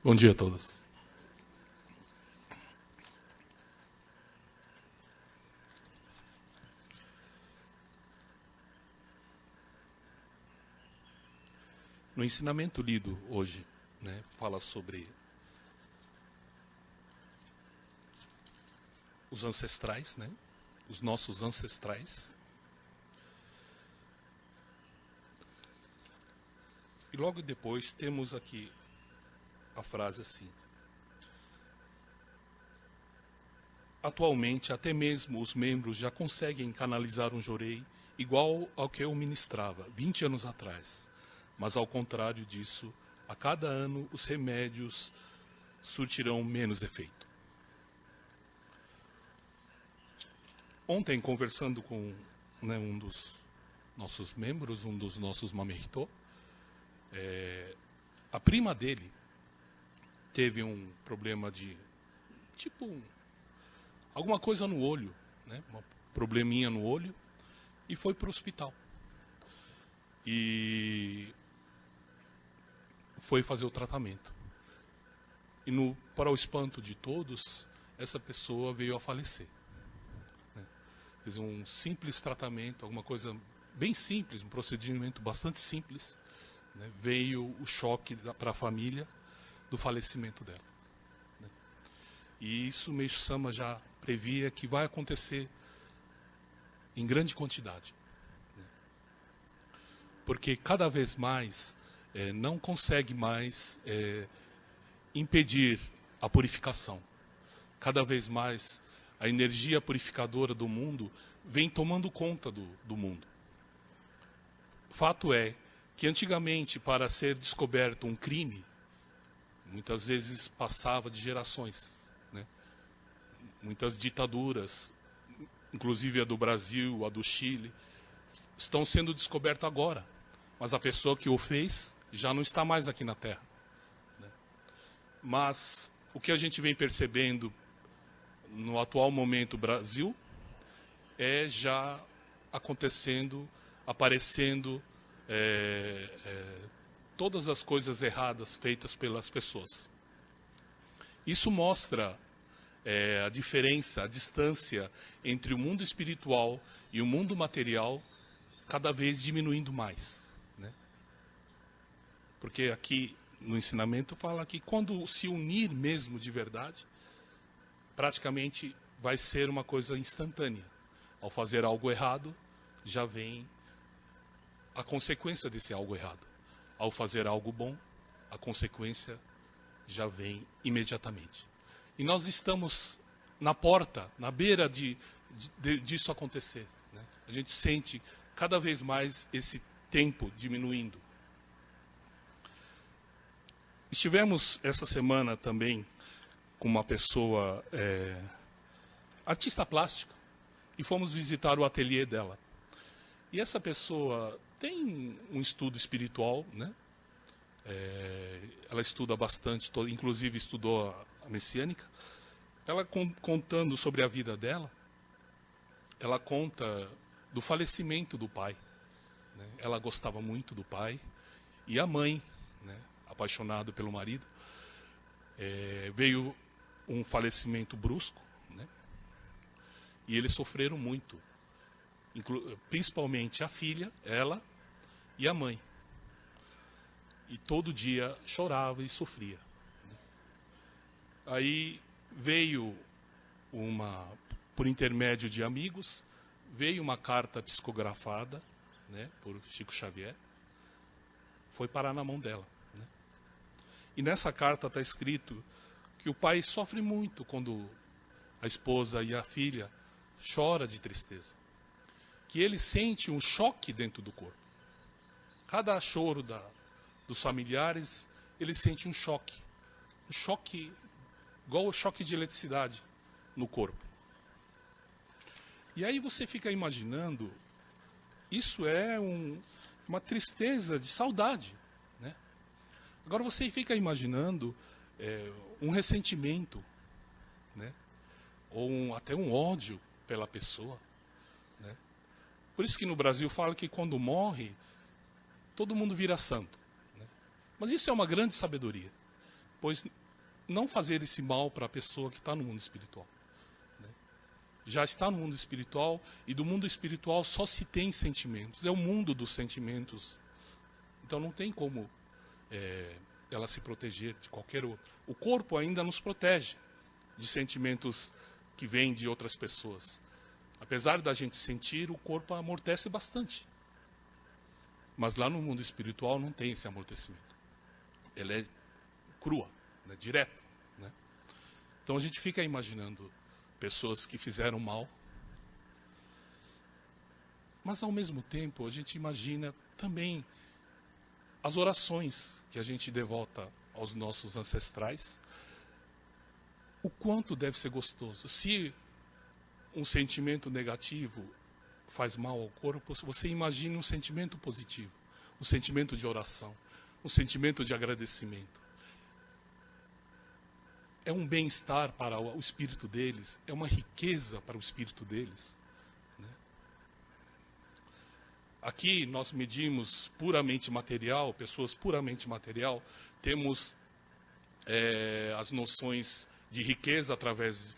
Bom dia a todos. No ensinamento lido hoje, fala sobre os ancestrais, os nossos ancestrais. E logo depois temos aqui a frase assim: atualmente, até mesmo os membros já conseguem canalizar um jorei igual ao que eu ministrava 20 anos atrás. Mas, ao contrário disso, a cada ano os remédios surtirão menos efeito. Ontem, conversando com um dos nossos membros, um dos nossos Mamertô, a prima dele teve um problema de, alguma coisa no olho, uma probleminha no olho, e foi para o hospital. E foi fazer o tratamento. E para o espanto de todos, essa pessoa veio a falecer. Fez um simples tratamento, alguma coisa bem simples, um procedimento bastante simples. Veio o choque para a família do falecimento dela. E isso o Meixo Sama já previa que vai acontecer em grande quantidade. Porque cada vez mais não consegue mais impedir a purificação. Cada vez mais a energia purificadora do mundo vem tomando conta do mundo. Fato é que antigamente, para ser descoberto um crime, muitas vezes passava de gerações. Muitas ditaduras, inclusive a do Brasil, a do Chile, estão sendo descobertas agora. Mas a pessoa que o fez já não está mais aqui na Terra. Mas o que a gente vem percebendo no atual momento Brasil é já acontecendo, aparecendo todas as coisas erradas feitas pelas pessoas. Isso mostra a diferença, a distância entre o mundo espiritual e o mundo material cada vez diminuindo mais. Porque aqui no ensinamento fala que quando se unir mesmo de verdade, praticamente vai ser uma coisa instantânea. Ao fazer algo errado, já vem a consequência desse algo errado. Ao fazer algo bom, a consequência já vem imediatamente. E nós estamos na porta, na beira disso acontecer. A gente sente cada vez mais esse tempo diminuindo. Estivemos essa semana também com uma pessoa, artista plástica, e fomos visitar o ateliê dela. E essa pessoa tem um estudo espiritual, ela estuda bastante, inclusive estudou a messiânica. Ela contando sobre a vida dela, ela conta do falecimento do pai. Ela gostava muito do pai, e a mãe, apaixonado pelo marido, veio um falecimento brusco, e eles sofreram muito, principalmente a filha, ela e a mãe, e todo dia chorava e sofria. Aí veio por intermédio de amigos, veio uma carta psicografada, por Chico Xavier, foi parar na mão dela. E nessa carta está escrito que o pai sofre muito quando a esposa e a filha choram de tristeza. Que ele sente um choque dentro do corpo. Cada choro dos familiares, ele sente um choque. Um choque igual o choque de eletricidade no corpo. E aí você fica imaginando, isso é uma tristeza de saudade. Agora você fica imaginando um ressentimento, ou até um ódio pela pessoa. Por isso que no Brasil fala que quando morre, todo mundo vira santo. Mas isso é uma grande sabedoria. pois não fazer esse mal para a pessoa que está no mundo espiritual. Né? Já está no mundo espiritual, e do mundo espiritual só se tem sentimentos. É o mundo dos sentimentos. Então não tem como ela se proteger de qualquer outro. O corpo ainda nos protege de sentimentos que vêm de outras pessoas. Apesar da gente sentir, o corpo amortece bastante. Mas lá no mundo espiritual não tem esse amortecimento. Ela é crua, né, direto. Né? Então a gente fica imaginando pessoas que fizeram mal. Mas ao mesmo tempo a gente imagina também as orações que a gente devota aos nossos ancestrais. O quanto deve ser gostoso. Se um sentimento negativo faz mal ao corpo, você imagina um sentimento positivo, um sentimento de oração, um sentimento de agradecimento. É um bem-estar para o espírito deles, é uma riqueza para o espírito deles. Né? Aqui nós medimos puramente material, pessoas puramente material, temos as noções de riqueza através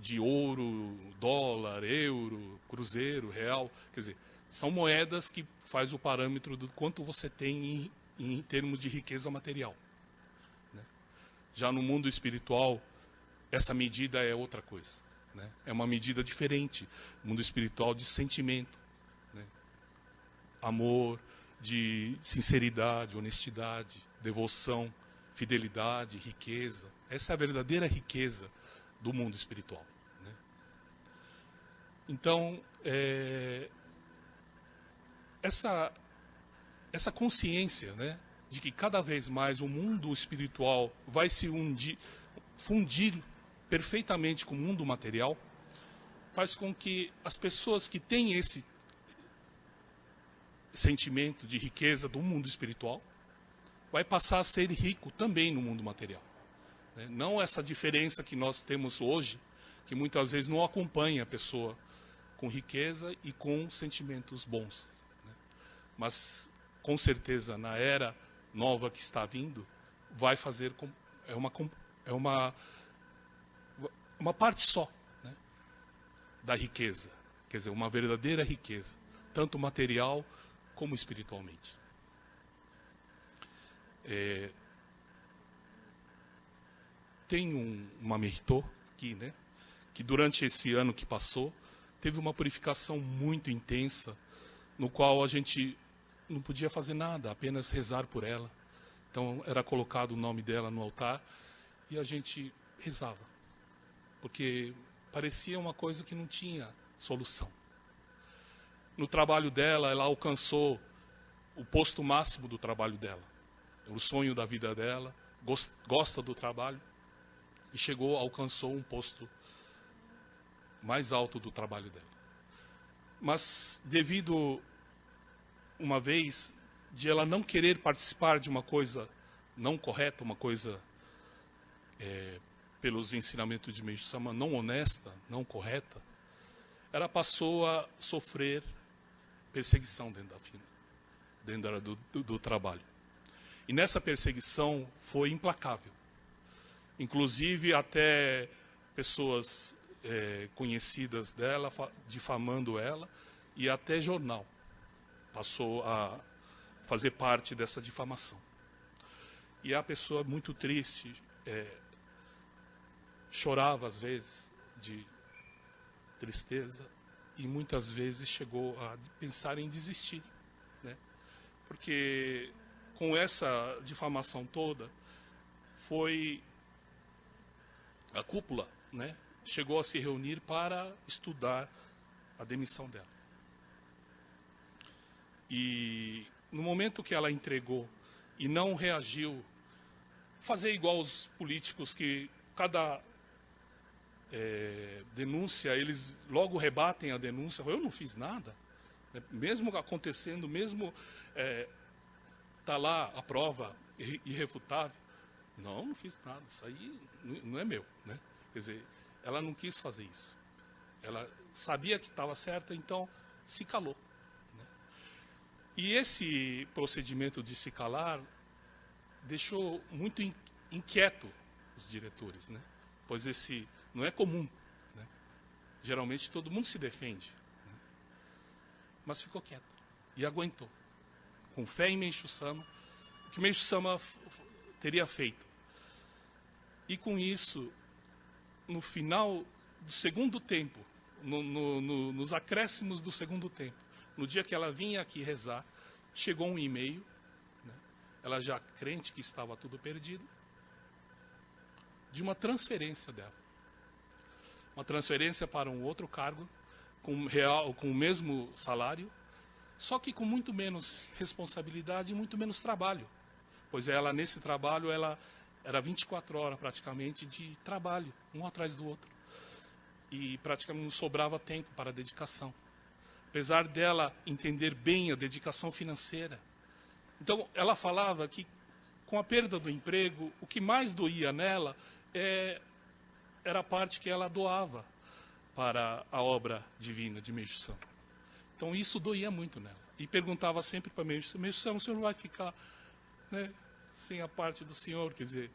de ouro, dólar, euro, cruzeiro, real. Quer dizer, são moedas que faz o parâmetro do quanto você tem em termos de riqueza material. Né? Já no mundo espiritual, essa medida é outra coisa. Né? É uma medida diferente. Mundo espiritual de sentimento. Né? Amor, de sinceridade, honestidade, devoção, fidelidade, riqueza. Essa é a verdadeira riqueza do mundo espiritual. Né? Então, essa consciência, né, de que cada vez mais o mundo espiritual vai se fundir perfeitamente com o mundo material, faz com que as pessoas que têm esse sentimento de riqueza do mundo espiritual vai passar a ser rico também no mundo material. Não essa diferença que nós temos hoje, que muitas vezes não acompanha a pessoa com riqueza e com sentimentos bons. Né? Mas, com certeza, na era nova que está vindo, vai fazer... É uma parte só, né, da riqueza. Quer dizer, uma verdadeira riqueza, tanto material como espiritualmente. Tem uma Mertô aqui, né, que durante esse ano que passou, teve uma purificação muito intensa, no qual a gente não podia fazer nada, apenas rezar por ela. Então era colocado o nome dela no altar e a gente rezava, porque parecia uma coisa que não tinha solução. No trabalho dela, ela alcançou o posto máximo do trabalho dela, o sonho da vida dela, gosta do trabalho, e alcançou um posto mais alto do trabalho dela. Mas devido, uma vez, de ela não querer participar de uma coisa não correta, uma coisa, pelos ensinamentos de Meixo Sama, não honesta, não correta, ela passou a sofrer perseguição dentro do trabalho. E nessa perseguição foi implacável. Inclusive até pessoas conhecidas dela, difamando ela, e até jornal passou a fazer parte dessa difamação. E a pessoa muito triste, chorava às vezes de tristeza, e muitas vezes chegou a pensar em desistir, né? Porque com essa difamação toda, a cúpula, né, chegou a se reunir para estudar a demissão dela. E no momento que ela entregou e não reagiu, fazer igual os políticos que cada denúncia, eles logo rebatem a denúncia, eu não fiz nada, mesmo acontecendo, mesmo tá lá a prova irrefutável, não fiz nada, isso aí não é meu, né? Quer dizer, ela não quis fazer isso, ela sabia que estava certa, então se calou, né? E esse procedimento de se calar deixou muito inquieto os diretores, né? Pois esse não é comum, né? Geralmente todo mundo se defende, né? Mas ficou quieto e aguentou, com fé em Meishu Sama, o que Meishu Sama teria feito. E com isso, no final do segundo tempo, nos acréscimos do segundo tempo, no dia que ela vinha aqui rezar, chegou um e-mail, né? Ela já crente que estava tudo perdido, de uma transferência dela. Uma transferência para um outro cargo, com o mesmo salário, só que com muito menos responsabilidade e muito menos trabalho. Pois ela, nesse trabalho, ela era 24 horas praticamente de trabalho, um atrás do outro. E praticamente não sobrava tempo para a dedicação. Apesar dela entender bem a dedicação financeira. Então, ela falava que, com a perda do emprego, o que mais doía nela era a parte que ela doava para a obra divina de Meishu Sama. Então, isso doía muito nela. E perguntava sempre para Meishu Sama, o senhor não vai ficar, né, sem a parte do senhor, quer dizer,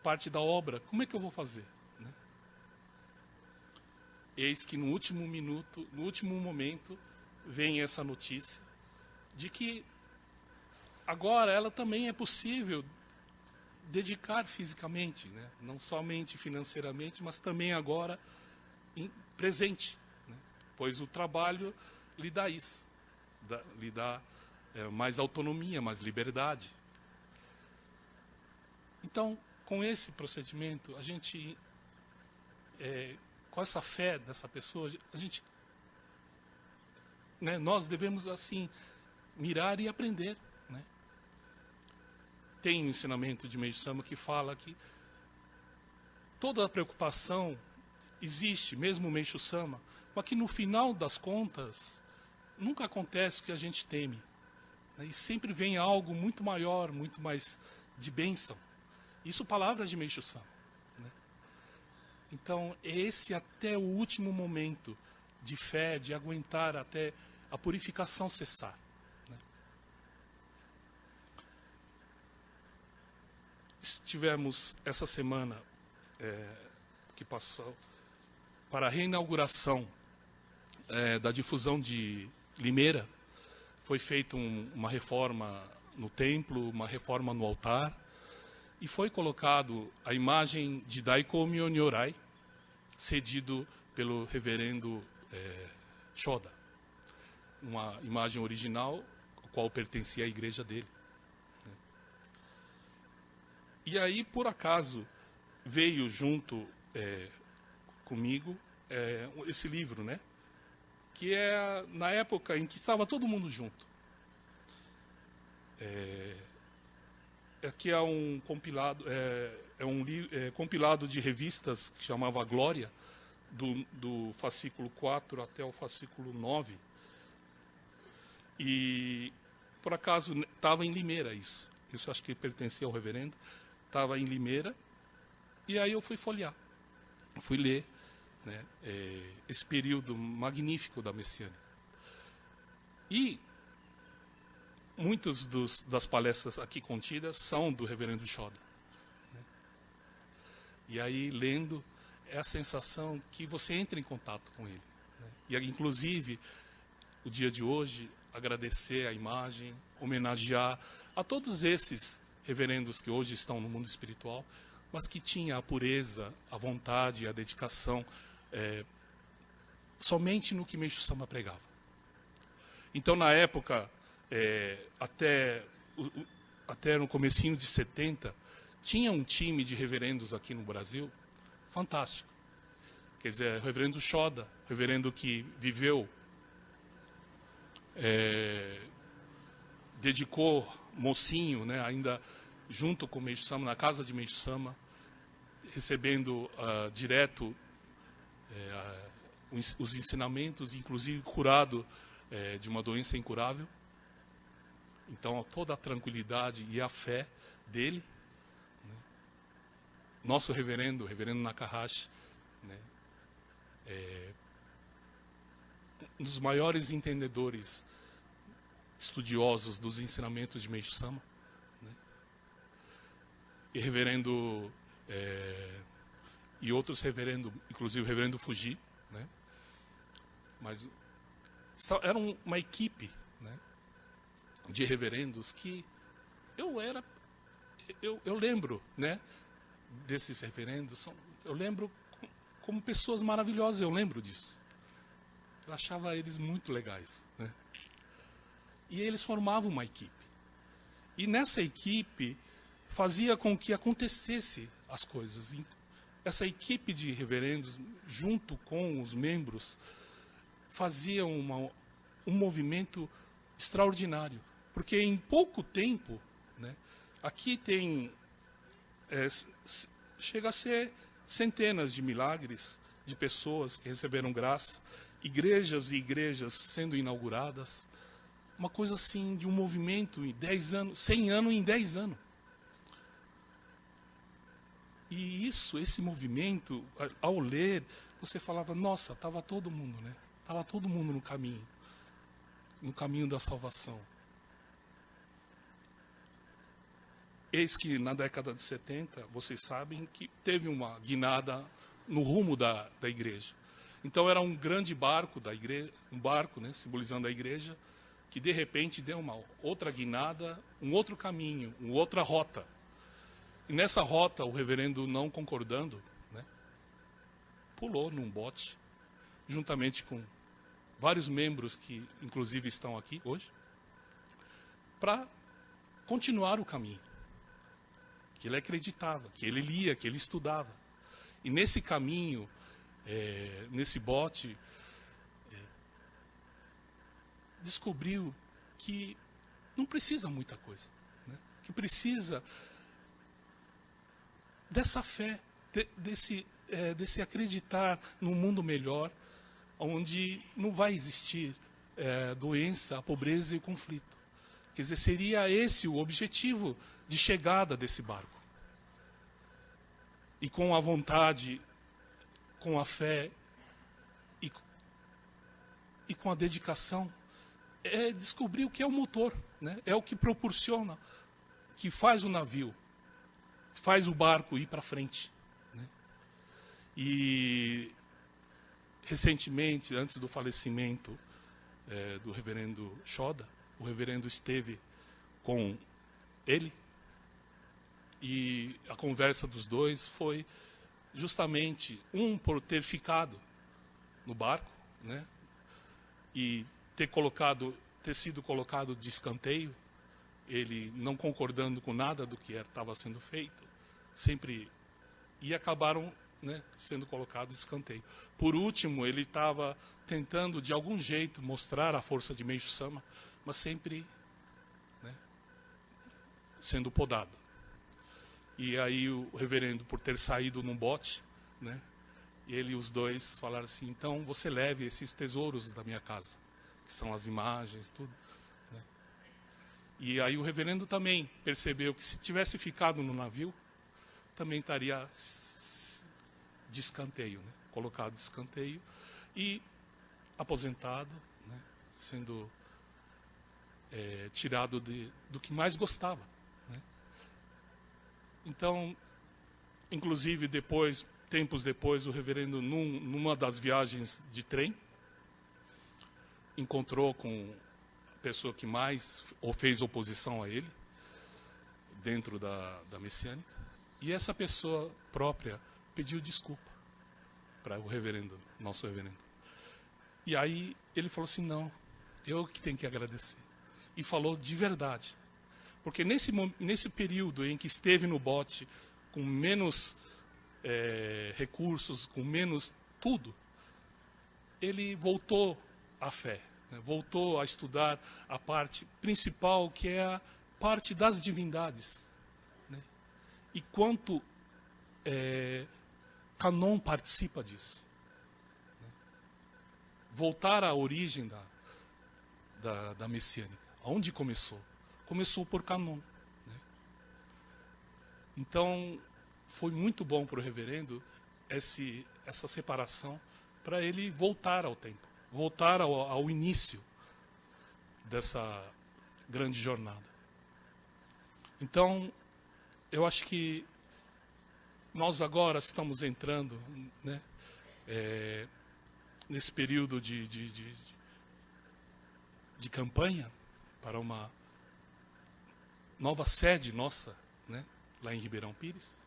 parte da obra, como é que eu vou fazer? Né? Eis que no último minuto, no último momento, vem essa notícia de que agora ela também é possível dedicar fisicamente, né? Não somente financeiramente, mas também agora presente, né? Pois o trabalho lhe dá isso, lhe dá mais autonomia, mais liberdade. Então, com esse procedimento, a gente, com essa fé dessa pessoa, a gente, né, nós devemos assim mirar e aprender, né? Tem um ensinamento de Meishu Sama que fala que toda a preocupação existe, mesmo Meishu Sama, mas que no final das contas nunca acontece o que a gente teme, né? E sempre vem algo muito maior, muito mais de bênção. Isso palavras de Meishu Sama, né? Então, esse até o último momento de fé, de aguentar até a purificação cessar. Tivemos essa semana que passou para a reinauguração da difusão de Limeira. Foi feita uma reforma no templo, uma reforma no altar, e foi colocado a imagem de Daiko Myo-Nyorai, cedido pelo reverendo Shoda. Uma imagem original, a qual pertencia à igreja dele. E aí, por acaso, veio junto comigo esse livro, né? Que é na época em que estava todo mundo junto. Aqui é um compilado, compilado de revistas que chamava Glória, do fascículo 4 até o fascículo 9. E, por acaso, estava em Limeira isso. Isso acho que pertencia ao reverendo. Estava em Limeira, e aí eu fui folhear, fui ler, né, esse período magnífico da Messiânica. E muitas das palestras aqui contidas são do reverendo Shoda, né? E aí, lendo, é a sensação que você entra em contato com ele, né? E, inclusive, o dia de hoje, agradecer a imagem, homenagear a todos esses reverendos que hoje estão no mundo espiritual, mas que tinha a pureza, a vontade, a dedicação somente no que Meishu Sama pregava. Então, na época, até no comecinho de 70, tinha um time de reverendos aqui no Brasil fantástico. Quer dizer, o reverendo Shoda, reverendo que viveu, dedicou mocinho, né, ainda junto com o Meishu Sama, na casa de Meishu Sama, recebendo direto os ensinamentos, inclusive curado de uma doença incurável. Então, toda a tranquilidade e a fé dele, né? Nosso reverendo Nakahashi, né, um dos maiores entendedores estudiosos dos ensinamentos de Meishu Sama, né? e reverendo e outros reverendo, inclusive o reverendo Fuji, né? Mas era uma equipe, né, de reverendos que eu lembro, né, desses reverendos, eu lembro como pessoas maravilhosas, eu lembro disso. Eu achava eles muito legais, né? E eles formavam uma equipe. E nessa equipe fazia com que acontecesse as coisas. E essa equipe de reverendos, junto com os membros, fazia um movimento extraordinário. Porque em pouco tempo, né, aqui tem... chega a ser centenas de milagres de pessoas que receberam graça, igrejas e igrejas sendo inauguradas, uma coisa assim de um movimento em 10 anos, 100 anos em 10 anos. E esse movimento, ao ler, você falava, nossa, estava todo mundo, né? Estava todo mundo no caminho da salvação. Eis que na década de 70, vocês sabem que teve uma guinada no rumo da igreja. Então era um grande barco da igreja, um barco, né, simbolizando a igreja, que de repente deu uma outra guinada, um outro caminho, uma outra rota. E nessa rota, o reverendo, não concordando, né, pulou num bote, juntamente com vários membros que inclusive estão aqui hoje, para continuar o caminho que ele acreditava, que ele lia, que ele estudava. E nesse caminho, nesse bote, descobriu que não precisa muita coisa, né? Que precisa dessa fé, desse acreditar num mundo melhor, onde não vai existir doença, a pobreza e o conflito. Quer dizer, seria esse o objetivo de chegada desse barco. E com a vontade, com a fé e com a dedicação, descobrir o que é o motor, né? É o que proporciona, que faz o navio, faz o barco ir para frente, né? E recentemente, antes do falecimento do reverendo Shoda, o reverendo esteve com ele, e a conversa dos dois foi justamente por ter ficado no barco, né, e ter sido colocado de escanteio, ele não concordando com nada do que estava sendo feito, e acabaram, né, sendo colocado de escanteio. Por último, ele estava tentando de algum jeito mostrar a força de Meishu Sama, mas sempre, né, sendo podado. E aí o reverendo, por ter saído num bote, né, ele e os dois falaram assim, então você leve esses tesouros da minha casa, que são as imagens, tudo, né? E aí o reverendo também percebeu que se tivesse ficado no navio, também estaria de escanteio, né, colocado de escanteio e aposentado, né, sendo tirado do que mais gostava. Então, inclusive tempos depois, o reverendo, numa das viagens de trem, encontrou com a pessoa que mais fez oposição a ele, dentro da messiânica, e essa pessoa própria pediu desculpa para o reverendo, nosso reverendo. E aí ele falou assim, não, eu que tenho que agradecer. E falou de verdade. Porque nesse período em que esteve no bote, com menos recursos, com menos tudo, ele voltou à fé, né? Voltou a estudar a parte principal, que é a parte das divindades, né? E quanto Kanon participa disso, né? Voltar à origem da messiânica, onde começou? Começou por Kanon, né? Então, foi muito bom para o reverendo essa separação, para ele voltar ao tempo, voltar ao início dessa grande jornada. Então, eu acho que nós agora estamos entrando, né, nesse período de campanha para uma nova sede nossa, né, lá em Ribeirão Pires.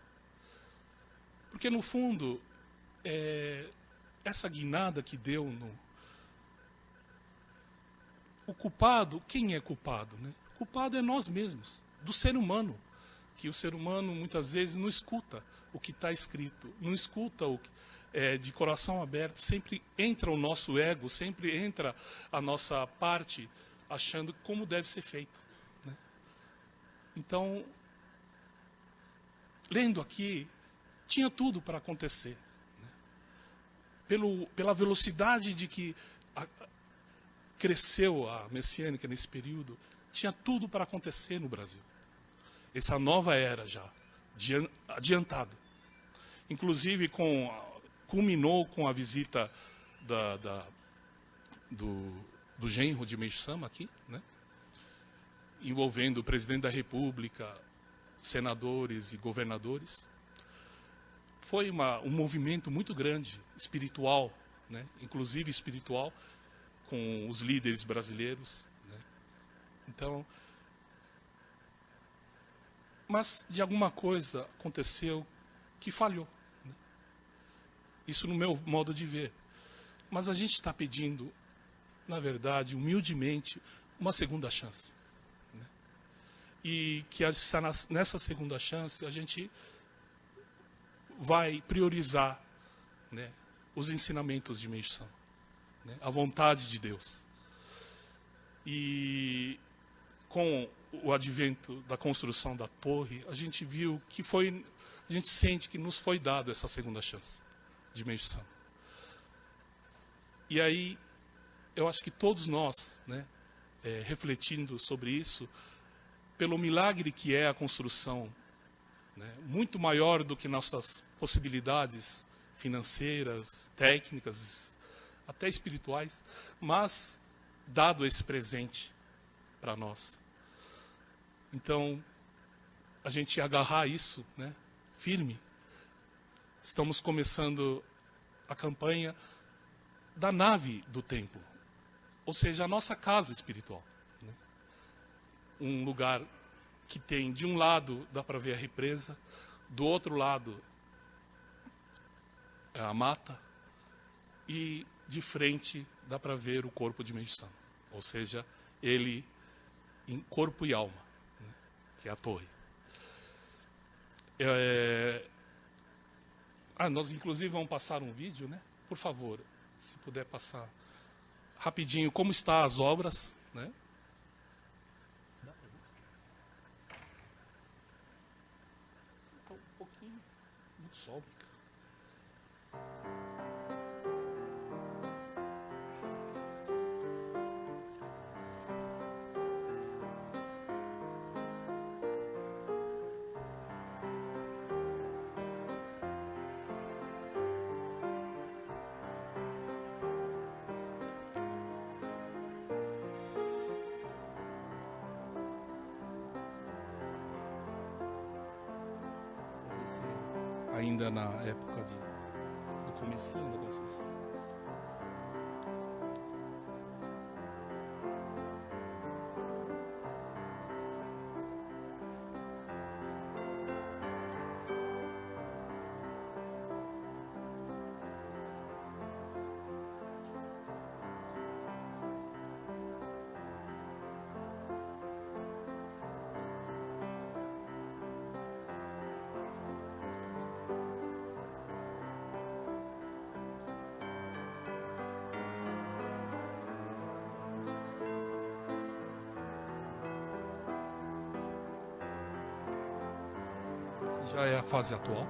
Porque, no fundo, essa guinada que deu o culpado, quem é culpado, né? O culpado é nós mesmos, do ser humano, que o ser humano muitas vezes não escuta o que está escrito, não escuta de coração aberto, sempre entra o nosso ego, sempre entra a nossa parte achando como deve ser feito, né? Então, lendo aqui, tinha tudo para acontecer, né? Pela velocidade de que cresceu a messiânica nesse período, tinha tudo para acontecer no Brasil. Essa nova era já, adiantada. Inclusive, culminou com a visita do genro de Meixo Sama aqui, né? Envolvendo o presidente da República, senadores e governadores. Foi um movimento muito grande, espiritual, né? Inclusive espiritual, com os líderes brasileiros, né? Então, mas de alguma coisa aconteceu que falhou, né? Isso no meu modo de ver. Mas a gente está pedindo, na verdade, humildemente, uma segunda chance, né? E que nessa segunda chance a gente vai priorizar, né, os ensinamentos de Meixo Sama, né, a vontade de Deus. E com o advento da construção da torre, a gente viu que a gente sente que nos foi dado essa segunda chance de Meixo Sama. E aí, eu acho que todos nós, né, refletindo sobre isso, pelo milagre que é a construção, né, muito maior do que nossas possibilidades financeiras, técnicas, até espirituais, mas dado esse presente para nós. Então, a gente agarrar isso, né, firme. Estamos começando a campanha da nave do templo, ou seja, a nossa casa espiritual, né? Um lugar que tem, de um lado, dá para ver a represa, do outro lado, é a mata, e de frente dá para ver o corpo de Meixo Sama, ou seja, ele em corpo e alma, né, que é a torre. Nós inclusive vamos passar um vídeo, né? Por favor, se puder passar rapidinho como estão as obras, né? Então, um pouquinho, muito sol. Ainda na época do comecinho da construção. Já é a fase atual.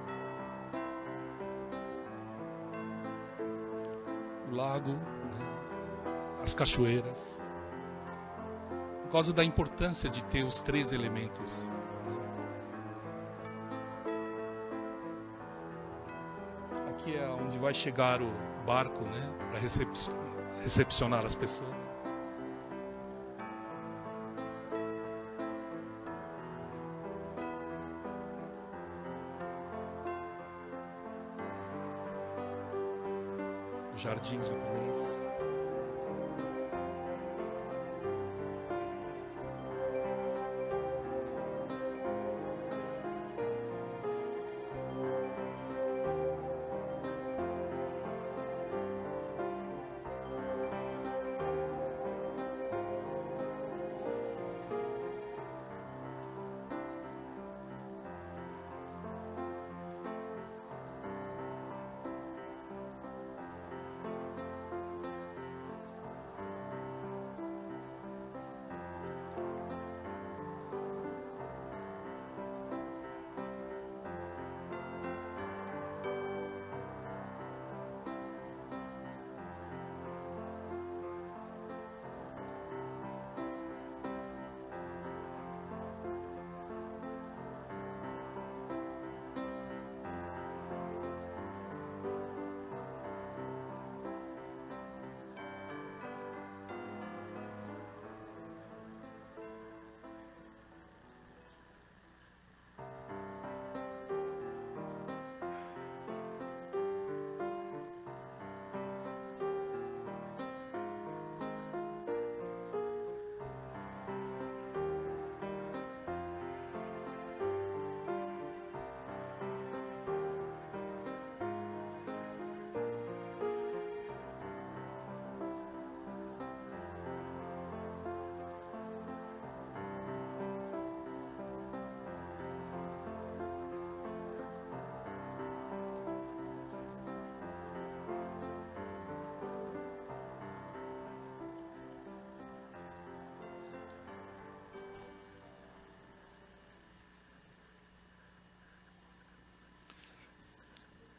O lago, né, as cachoeiras. Por causa da importância de ter os três elementos, né? Aqui é onde vai chegar o barco, né, para recepcionar as pessoas. Jardim japonês.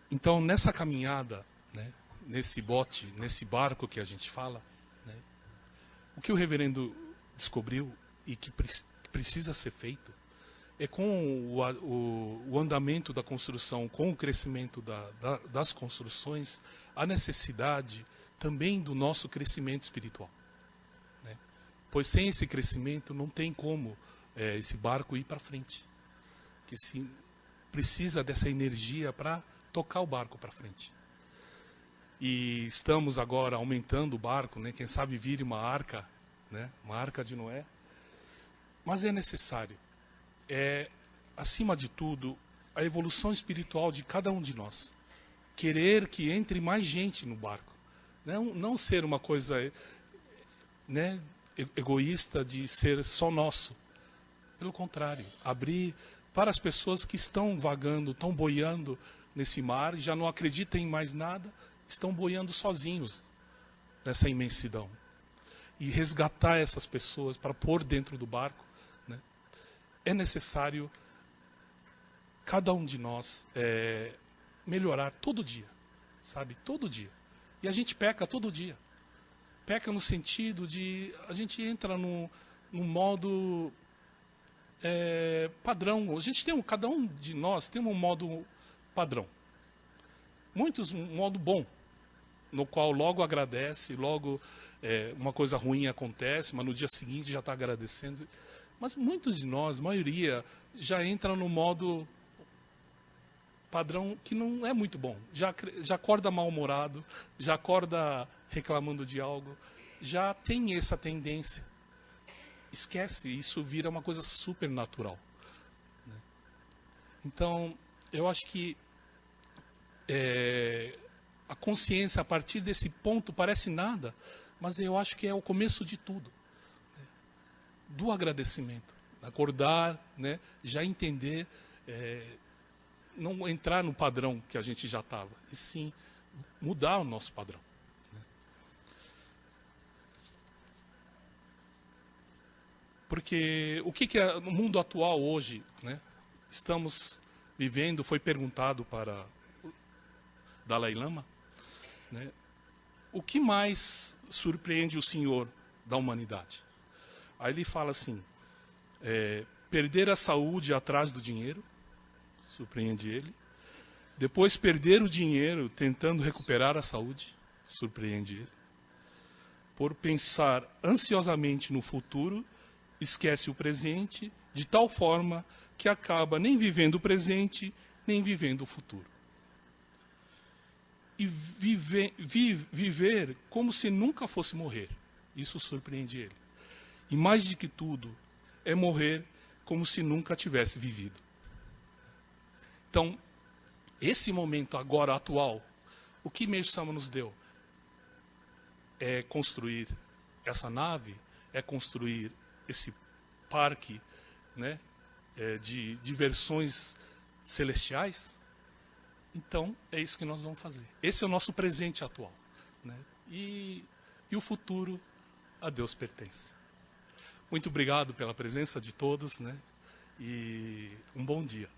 Então, nessa caminhada, né, nesse bote, nesse barco que a gente fala, né, o que o reverendo descobriu e que precisa ser feito é com o andamento da construção, com o crescimento das construções, a necessidade também do nosso crescimento espiritual. Né? Pois sem esse crescimento não tem como esse barco ir para frente. Que se precisa dessa energia para tocar o barco para frente. E estamos agora aumentando o barco, né? Quem sabe vire uma arca, né? Uma arca de Noé. Mas é necessário. É, acima de tudo, a evolução espiritual de cada um de nós. Querer que entre mais gente no barco. Não ser uma coisa, né, egoísta de ser só nosso. Pelo contrário, abrir para as pessoas que estão vagando, estão boiando nesse mar, já não acreditam em mais nada, estão boiando sozinhos nessa imensidão. E resgatar essas pessoas para pôr dentro do barco, né? É necessário cada um de nós melhorar todo dia, sabe? Todo dia. E a gente peca todo dia. Peca no sentido de a gente entra num modo padrão. A gente tem cada um de nós tem um modo padrão. Muitos um modo bom, no qual logo agradece, logo uma coisa ruim acontece, mas no dia seguinte já está agradecendo. Mas muitos de nós, a maioria, já entra no modo padrão que não é muito bom. Já acorda mal-humorado, já acorda reclamando de algo, já tem essa tendência. Esquece, isso vira uma coisa super natural. Né? Então, eu acho que a consciência, a partir desse ponto, parece nada, mas eu acho que é o começo de tudo. Né? Do agradecimento. Acordar, né? Já entender, não entrar no padrão que a gente já estava, e sim mudar o nosso padrão. Né? Porque o que é no mundo atual hoje, né? Estamos vivendo, foi perguntado para Dalai Lama, né? O que mais surpreende o Senhor da humanidade? Aí ele fala assim, perder a saúde atrás do dinheiro, surpreende ele. Depois perder o dinheiro tentando recuperar a saúde, surpreende ele. Por pensar ansiosamente no futuro, esquece o presente, de tal forma que acaba nem vivendo o presente, nem vivendo o futuro. e viver como se nunca fosse morrer. Isso surpreende ele. E mais do que tudo, é morrer como se nunca tivesse vivido. Então, esse momento agora atual, o que Meiji Sama nos deu? É construir essa nave, é construir esse parque, né, de diversões celestiais. Então, é isso que nós vamos fazer. Esse é o nosso presente atual, né? E o futuro, a Deus pertence. Muito obrigado pela presença de todos, né? E um bom dia.